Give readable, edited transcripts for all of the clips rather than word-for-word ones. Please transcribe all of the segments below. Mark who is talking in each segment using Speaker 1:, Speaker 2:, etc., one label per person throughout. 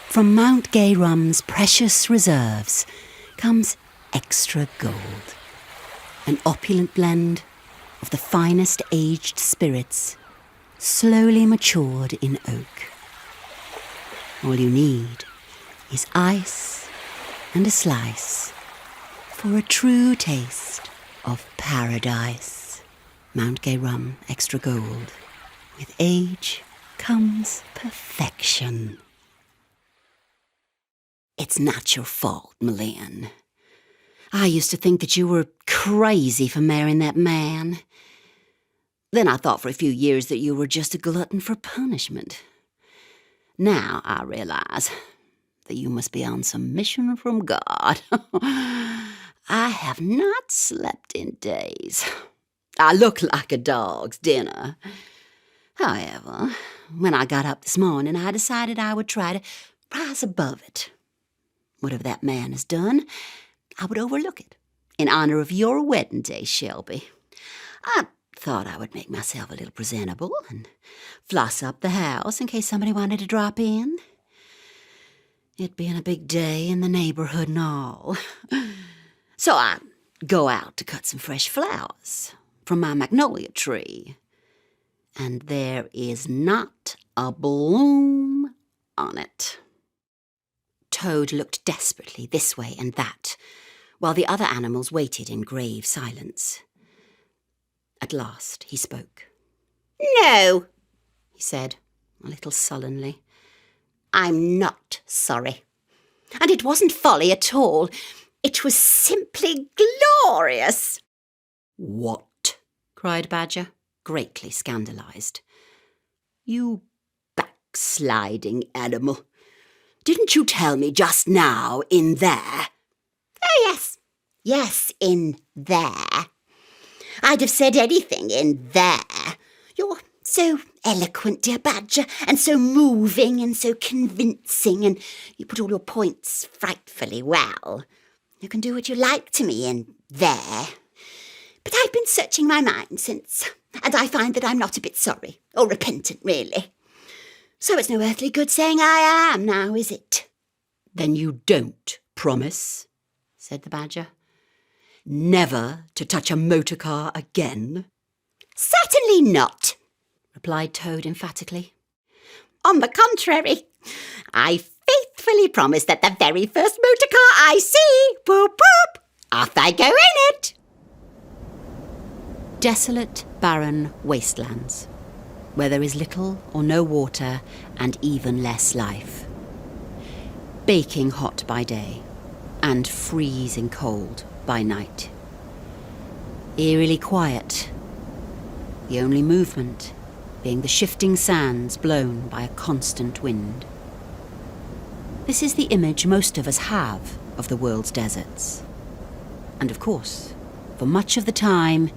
Speaker 1: From Mount Gayrum's precious reserves comes extra gold, an opulent blend of the finest aged spirits, slowly matured in oak. All you need is ice and a slice for a true taste of paradise. Mount Gayrum Extra Gold. With age comes perfection. It's not your fault, Malayan. I used to think that you were crazy for marrying that man. Then I thought for a few years that you were just a glutton for punishment. Now I realize that you must be on some mission from God. I have not slept in days. I look like a dog's dinner. However, when I got up this morning, I decided I would try to rise above it. Whatever that man has done, I would overlook it in honor of your wedding day, Shelby. I thought I would make myself a little presentable and floss up the house in case somebody wanted to drop in. It being a big day in the neighborhood and all. So I go out to cut some fresh flowers from my magnolia tree. And there is not a bloom on it. Toad looked desperately this way and that, while the other animals waited in grave silence. At last he spoke. "No," he said, a little sullenly. "I'm not sorry. And it wasn't folly at all. It was simply glorious." "What?" cried Badger, greatly scandalised. "You backsliding animal. Didn't you tell me just now in there?" "Oh, yes. Yes, in there. I'd have said anything in there. You're so eloquent, dear Badger, and so moving and so convincing, and you put all your points frightfully well. You can do what you like to me in there. But I've been searching my mind since, and I find that I'm not a bit sorry, or repentant, really. So it's no earthly good saying I am now, is it?" "Then you don't promise," said the Badger, "never to touch a motor car again?" "Certainly not," replied Toad emphatically. "On the contrary, I faithfully promise that the very first motor car I see, whoop whoop, off I go in it." Desolate, barren wastelands, where there is little or no water and even less life. Baking hot by day and freezing cold by night. Eerily quiet, the only movement being the shifting sands blown by a constant wind. This is the image most of us have of the world's deserts. And of course, for much of the time,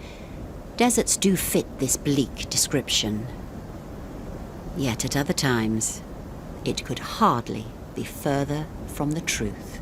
Speaker 1: deserts do fit this bleak description. Yet at other times, it could hardly be further from the truth.